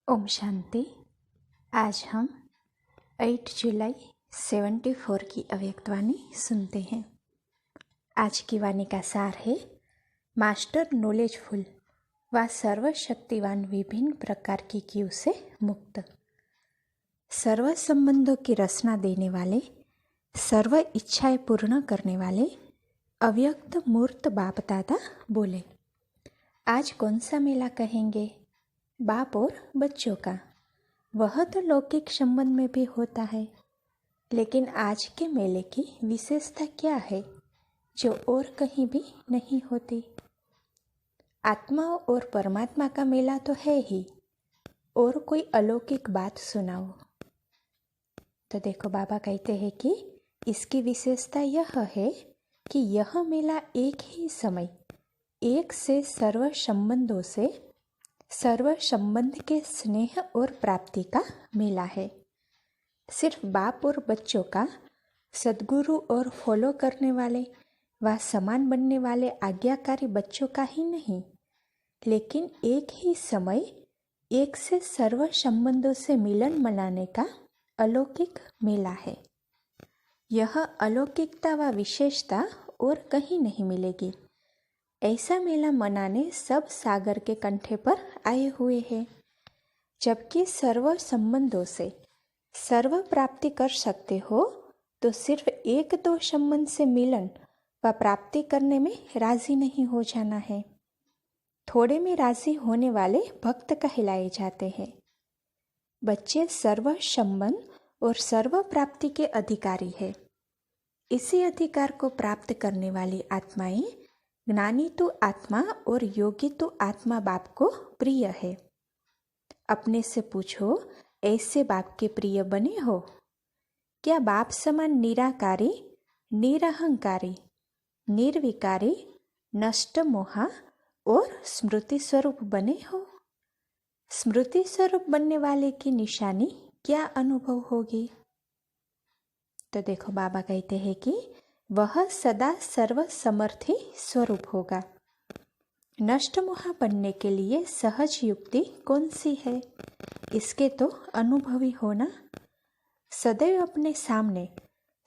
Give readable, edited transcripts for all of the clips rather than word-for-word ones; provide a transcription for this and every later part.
ओम शांति। आज हम 8 जुलाई 74 की अव्यक्तवाणी सुनते हैं। आज की वाणी का सार है, मास्टर नॉलेजफुल व सर्वशक्तिवान विभिन्न प्रकार की क्यू से मुक्त, सर्व संबंधों की रचना देने वाले, सर्व इच्छाएं पूर्ण करने वाले अव्यक्त मूर्त बाप दादा बोले। आज कौन सा मेला कहेंगे? बाप और बच्चों का। वह तो लौकिक संबंध में भी होता है, लेकिन आज के मेले की विशेषता क्या है जो और कहीं भी नहीं होती? आत्मा और परमात्मा का मेला तो है ही, और कोई अलौकिक बात सुनाओ। तो देखो, बाबा कहते हैं कि इसकी विशेषता यह है कि यह मेला एक ही समय एक से सर्व संबंधों से सर्व संबंध के स्नेह और प्राप्ति का मेला है। सिर्फ बाप और बच्चों का, सद्गुरु और फॉलो करने वाले व समान बनने वाले आज्ञाकारी बच्चों का ही नहीं, लेकिन एक ही समय एक से सर्व संबंधों से मिलन मनाने का अलौकिक मेला है। यह अलौकिकता व विशेषता और कहीं नहीं मिलेगी। ऐसा मेला मनाने सब सागर के कंठे पर आए हुए हैं, जबकि सर्व संबंधों से सर्व प्राप्ति कर सकते हो तो सिर्फ एक दो संबंध से मिलन व प्राप्ति करने में राजी नहीं हो जाना है। थोड़े में राजी होने वाले भक्त कहलाए जाते हैं। बच्चे सर्व संबंध और सर्व प्राप्ति के अधिकारी है। इसी अधिकार को प्राप्त करने वाली आत्माएं, ज्ञानी तो आत्मा और योगी तो आत्मा बाप को प्रिय है। अपने से पूछो, ऐसे बाप के प्रिय बने हो? क्या बाप समान निराकारी, निरहंकारी, निर्विकारी, नष्ट मोहा और स्मृति स्वरूप बने हो? स्मृति स्वरूप बनने वाले की निशानी क्या अनुभव होगी? तो देखो, बाबा कहते हैं कि वह सदा सर्व समर्थी स्वरूप होगा। नष्ट मोह बनने के लिए सहज युक्ति कौन सी है? इसके तो अनुभवी होना। सदैव अपने सामने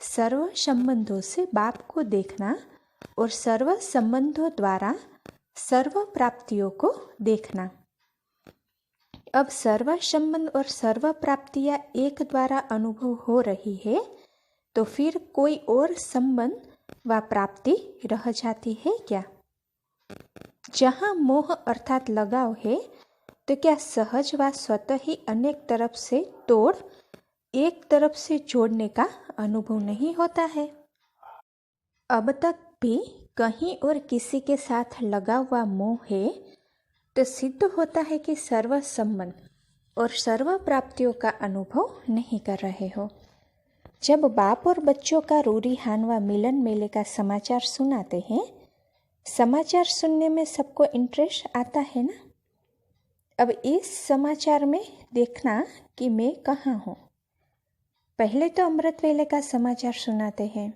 सर्व संबंधों से बाप को देखना और सर्व संबंधों द्वारा सर्व प्राप्तियों को देखना। अब सर्व संबंध और सर्व प्राप्तियां एक द्वारा अनुभव हो रही है, तो फिर कोई और संबंध व प्राप्ति रह जाती है क्या? जहाँ मोह अर्थात लगाव है, तो क्या सहज व स्वतः ही अनेक तरफ से तोड़ एक तरफ से जोड़ने का अनुभव नहीं होता है? अब तक भी कहीं और किसी के साथ लगा हुआ मोह है, तो सिद्ध होता है कि सर्व संबंध और सर्व प्राप्तियों का अनुभव नहीं कर रहे हो। जब बाप और बच्चों का रूरीहान व मिलन मेले का समाचार सुनाते हैं, समाचार सुनने में सबको इंटरेस्ट आता है ना। अब इस समाचार में देखना कि मैं कहाँ हूँ। पहले तो अमृत वेले का समाचार सुनाते हैं।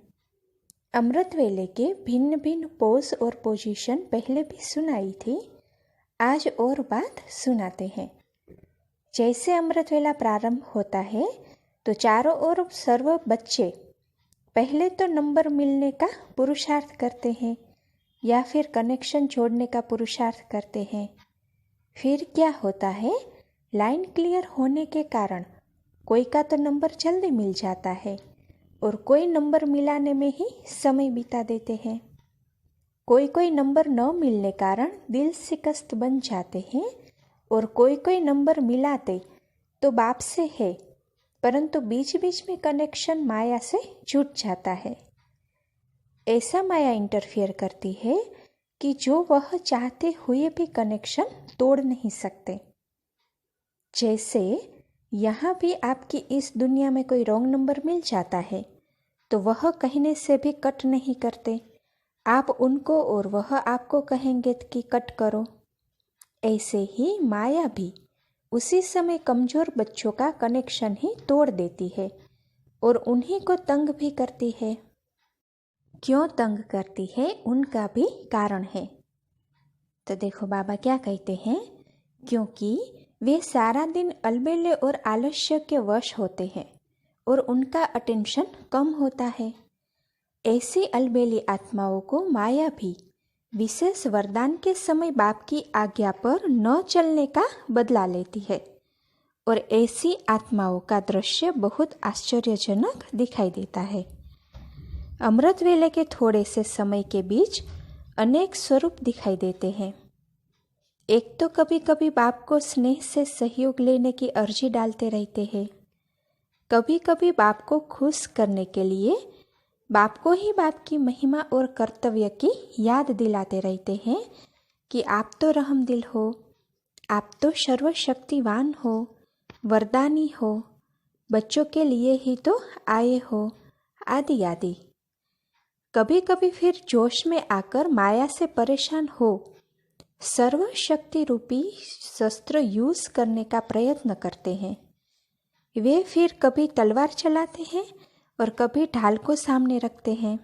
अमृत वेले के भिन्न भिन्न पोज और पोजीशन पहले भी सुनाई थी, आज और बात सुनाते हैं। जैसे अमृत वेला प्रारंभ होता है तो चारों ओर सर्व बच्चे पहले तो नंबर मिलने का पुरुषार्थ करते हैं या फिर कनेक्शन जोड़ने का पुरुषार्थ करते हैं। फिर क्या होता है, लाइन क्लियर होने के कारण कोई का तो नंबर जल्दी मिल जाता है और कोई नंबर मिलाने में ही समय बिता देते हैं। कोई कोई नंबर न मिलने कारण दिल शिकस्त बन जाते हैं और कोई कोई नंबर मिलाते तो बाप से है, परंतु बीच बीच में कनेक्शन माया से जुट जाता है। ऐसा माया इंटरफियर करती है कि जो वह चाहते हुए भी कनेक्शन तोड़ नहीं सकते। जैसे यहाँ भी आपकी इस दुनिया में कोई रॉन्ग नंबर मिल जाता है तो वह कहने से भी कट नहीं करते। आप उनको और वह आपको कहेंगे कि कट करो। ऐसे ही माया भी उसी समय कमजोर बच्चों का कनेक्शन ही तोड़ देती है और उन्हीं को तंग भी करती है। क्यों तंग करती है, उनका भी कारण है। तो देखो, बाबा क्या कहते हैं, क्योंकि वे सारा दिन अलबेले और आलस्य के वश होते हैं और उनका अटेंशन कम होता है। ऐसी अलबेली आत्माओं को माया भी विशेष वरदान के समय बाप की आज्ञा पर न चलने का बदला लेती है और ऐसी आत्माओं का दृश्य बहुत आश्चर्यजनक दिखाई देता है। अमृत वेले के थोड़े से समय के बीच अनेक स्वरूप दिखाई देते हैं। एक तो कभी कभी बाप को स्नेह से सहयोग लेने की अर्जी डालते रहते हैं, कभी कभी बाप को खुश करने के लिए बाप को ही बाप की महिमा और कर्तव्य की याद दिलाते रहते हैं कि आप तो रहमदिल हो, आप तो सर्वशक्तिवान हो, वरदानी हो, बच्चों के लिए ही तो आए हो, आदि आदि। कभी कभी फिर जोश में आकर माया से परेशान हो सर्वशक्ति रूपी शस्त्र यूज करने का प्रयत्न करते हैं। वे फिर कभी तलवार चलाते हैं और कभी ढाल को सामने रखते हैं,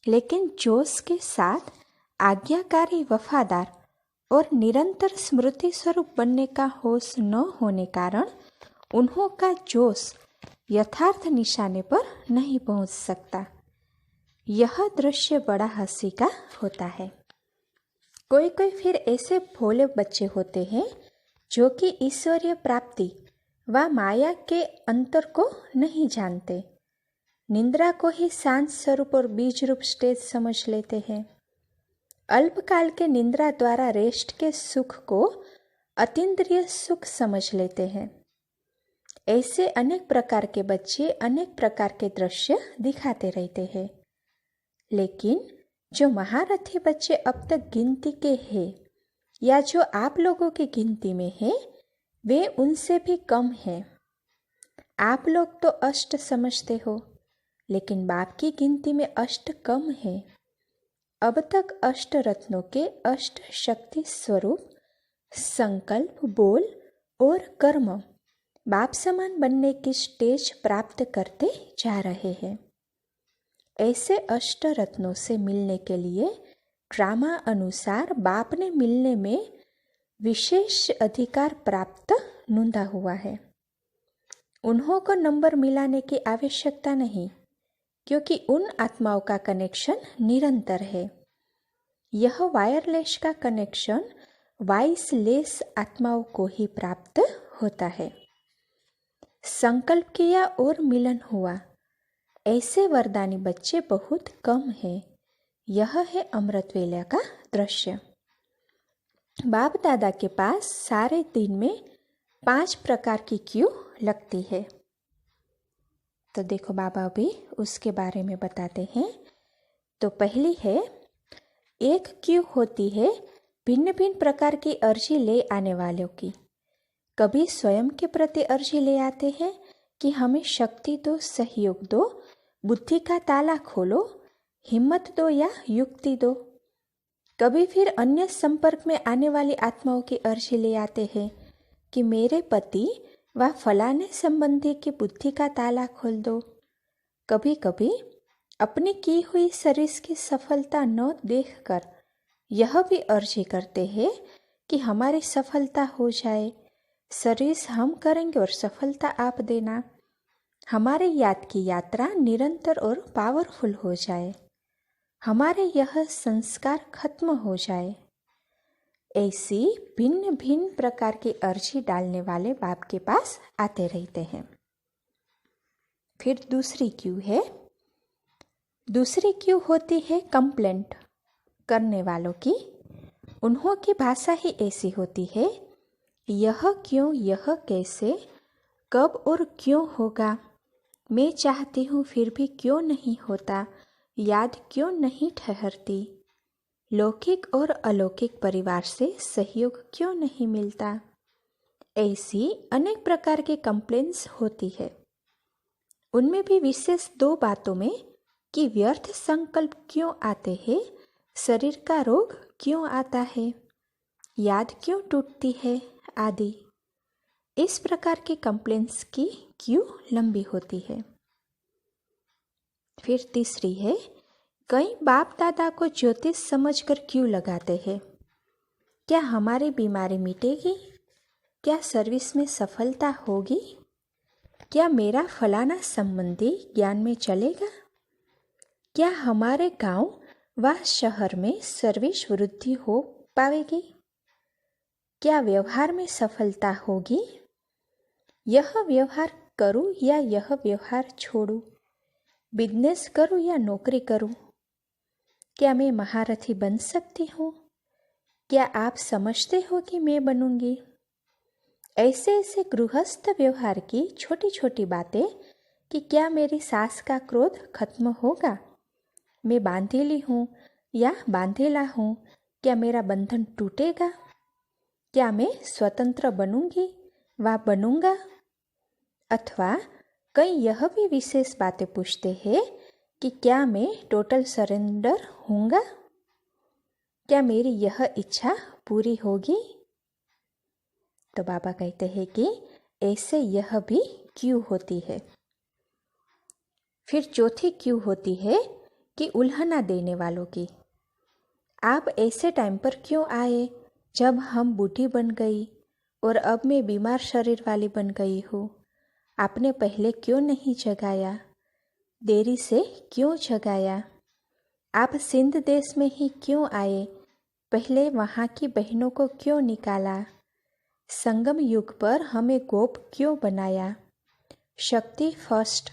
लेकिन जोश के साथ आज्ञाकारी, वफादार और निरंतर स्मृति स्वरूप बनने का होश न होने कारण उन्हों का जोश यथार्थ निशाने पर नहीं पहुंच सकता। यह दृश्य बड़ा हंसी का होता है। कोई कोई फिर ऐसे भोले बच्चे होते हैं जो कि ईश्वरीय प्राप्ति व माया के अंतर को नहीं जानते, निद्रा को ही शांत स्वरूप और बीज रूप स्टेज समझ लेते हैं। अल्पकाल के निद्रा द्वारा रेस्ट के सुख को अतीन्द्रिय सुख समझ लेते हैं। ऐसे अनेक प्रकार के बच्चे अनेक प्रकार के दृश्य दिखाते रहते हैं, लेकिन जो महारथी बच्चे अब तक गिनती के हैं या जो आप लोगों की गिनती में हैं, वे उनसे भी कम हैं। आप लोग तो अष्ट समझते हो, लेकिन बाप की गिनती में अष्ट कम है। अब तक अष्ट रत्नों के अष्ट शक्ति स्वरूप संकल्प, बोल और कर्म बाप समान बनने की स्टेज प्राप्त करते जा रहे हैं। ऐसे अष्ट रत्नों से मिलने के लिए ड्रामा अनुसार बाप ने मिलने में विशेष अधिकार प्राप्त नूंदा हुआ है। उन्हों को नंबर मिलाने की आवश्यकता नहीं, क्योंकि उन आत्माओं का कनेक्शन निरंतर है। यह वायरलेस का कनेक्शन वाइसलेस आत्माओं को ही प्राप्त होता है। संकल्प किया और मिलन हुआ, ऐसे वरदानी बच्चे बहुत कम हैं। यह है अमृत वेला का दृश्य। बाप दादा के पास सारे दिन में 5 प्रकार की क्यू लगती है। तो देखो बाबा अभी उसके बारे में बताते हैं। तो पहली है, एक क्यू होती है भिन्न भिन्न प्रकार की अर्जी ले आने वालों की। कभी स्वयं के प्रति अर्जी ले आते हैं कि हमें शक्ति दो, सहयोग दो, बुद्धि का ताला खोलो, हिम्मत दो या युक्ति दो। कभी फिर अन्य संपर्क में आने वाली आत्माओं की अर्जी ले आते हैं कि मेरे पति व फलाने संबंधी की बुद्धि का ताला खोल दो। कभी कभी अपनी की हुई सर्विस की सफलता न देखकर यह भी अर्जी करते हैं कि हमारी सफलता हो जाए, सर्विस हम करेंगे और सफलता आप देना, हमारे याद की यात्रा निरंतर और पावरफुल हो जाए, हमारे यह संस्कार खत्म हो जाए। ऐसी भिन्न भिन्न प्रकार की अर्जी डालने वाले बाप के पास आते रहते हैं। फिर दूसरी क्यू है, दूसरी क्यू होती है कंप्लेंट करने वालों की। उन्हों की भाषा ही ऐसी होती है, यह क्यों, यह कैसे, कब और क्यों होगा, मैं चाहती हूँ फिर भी क्यों नहीं होता, याद क्यों नहीं ठहरती, लौकिक और अलौकिक परिवार से सहयोग क्यों नहीं मिलता। ऐसी अनेक प्रकार की कंप्लेंट्स होती है। उनमें भी विशेष 2 बातों में कि व्यर्थ संकल्प क्यों आते हैं, शरीर का रोग क्यों आता है, याद क्यों टूटती है आदि। इस प्रकार की कंप्लेंट्स की क्यू लंबी होती है। फिर तीसरी है, कई बाप दादा को ज्योतिष समझकर क्यों लगाते हैं, क्या हमारी बीमारी मिटेगी, क्या सर्विस में सफलता होगी? क्या मेरा फलाना संबंधी ज्ञान में चलेगा? क्या हमारे गांव व शहर में सर्विस वृद्धि हो पाएगी? क्या व्यवहार में सफलता होगी? यह व्यवहार करूं या यह व्यवहार छोड़ूं? बिजनेस करूं या नौकरी करूं? क्या मैं महारथी बन सकती हूँ? क्या आप समझते हो कि मैं बनूंगी? ऐसे ऐसे गृहस्थ व्यवहार की छोटी छोटी बातें कि क्या मेरी सास का क्रोध खत्म होगा? मैं बांधेली हूँ या बांधेला हूँ, क्या मेरा बंधन टूटेगा? क्या मैं स्वतंत्र बनूंगी व बनूंगा? अथवा कई यह भी विशेष बातें पूछते हैं कि क्या मैं टोटल सरेंडर हूँगा? क्या मेरी यह इच्छा पूरी होगी? तो बाबा कहते हैं कि ऐसे यह भी क्यों होती है। फिर चौथी क्यों होती है कि उल्हना देने वालों की। आप ऐसे टाइम पर क्यों आए जब हम बूढ़ी बन गई और अब मैं बीमार शरीर वाली बन गई हूँ? आपने पहले क्यों नहीं जगाया? देरी से क्यों जगाया? आप सिंध देश में ही क्यों आए? पहले वहाँ की बहनों को क्यों निकाला? संगम युग पर हमें गोप क्यों बनाया? शक्ति फर्स्ट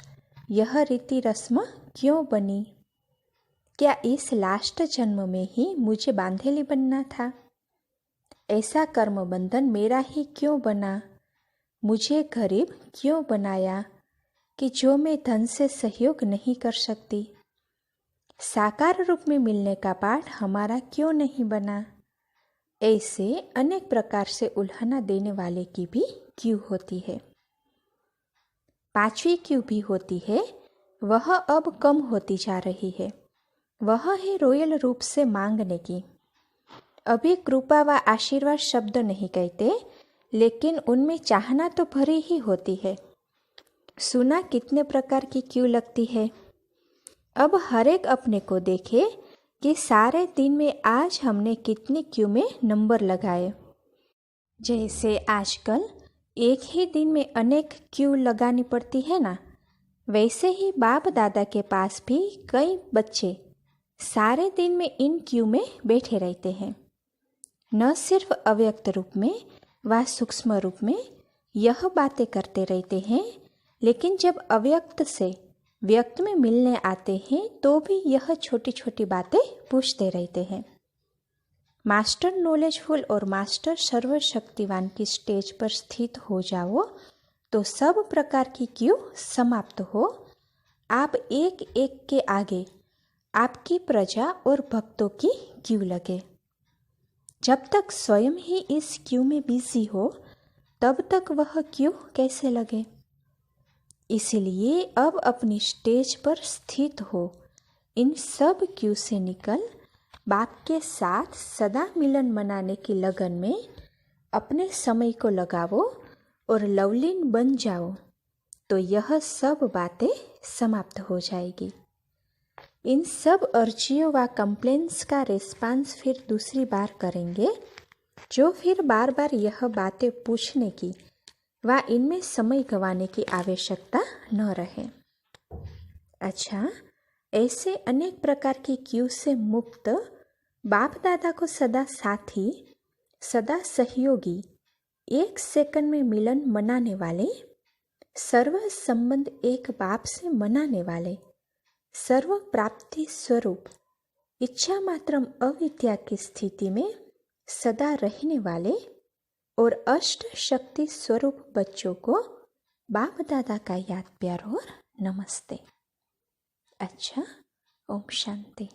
यह रीति रस्म क्यों बनी? क्या इस लास्ट जन्म में ही मुझे बांधेली बनना था? ऐसा कर्म बंधन मेरा ही क्यों बना? मुझे गरीब क्यों बनाया कि जो मैं धन से सहयोग नहीं कर सकती? साकार रूप में मिलने का पाठ हमारा क्यों नहीं बना? ऐसे अनेक प्रकार से उल्हना देने वाले की भी क्यों होती है। पांचवी क्यों भी होती है, वह अब कम होती जा रही है। वह है रॉयल रूप से मांगने की। अभी कृपा व आशीर्वाद शब्द नहीं कहते, लेकिन उनमें चाहना तो भरी ही होती है। सुना कितने प्रकार की क्यों लगती है। अब हर एक अपने को देखे कि सारे दिन में आज हमने कितनी क्यू में नंबर लगाए। जैसे आजकल एक ही दिन में अनेक क्यू लगानी पड़ती है ना, वैसे ही बाप दादा के पास भी कई बच्चे सारे दिन में इन क्यू में बैठे रहते हैं। न सिर्फ अव्यक्त रूप में व सूक्ष्म रूप में यह बातें करते रहते हैं, लेकिन जब अव्यक्त से व्यक्त में मिलने आते हैं तो भी यह छोटी छोटी बातें पूछते रहते हैं। मास्टर नॉलेजफुल और मास्टर सर्वशक्तिवान की स्टेज पर स्थित हो जाओ तो सब प्रकार की क्यू समाप्त हो। आप एक एक के आगे आपकी प्रजा और भक्तों की क्यू लगे। जब तक स्वयं ही इस क्यू में बिजी हो तब तक वह क्यू कैसे लगे। इसलिए अब अपनी स्टेज पर स्थित हो, इन सब क्यू से निकल बाप के साथ सदा मिलन मनाने की लगन में अपने समय को लगाओ और लवलीन बन जाओ, तो यह सब बातें समाप्त हो जाएगी। इन सब अर्जियों व कंप्लेंट्स का रिस्पांस फिर दूसरी बार करेंगे, जो फिर बार बार यह बातें पूछने की व इनमें समय गंवाने की आवश्यकता न रहे। अच्छा, ऐसे अनेक प्रकार की क्यू से मुक्त बाप दादा को सदा साथी, सदा सहयोगी, एक सेकंड में मिलन मनाने वाले, सर्व संबंध एक बाप से मनाने वाले, सर्व प्राप्ति स्वरूप इच्छा मात्रम अविद्या की स्थिति में सदा रहने वाले और अष्ट शक्ति स्वरूप बच्चों को बाप दादा का याद प्यार और नमस्ते। अच्छा, ओम शांति।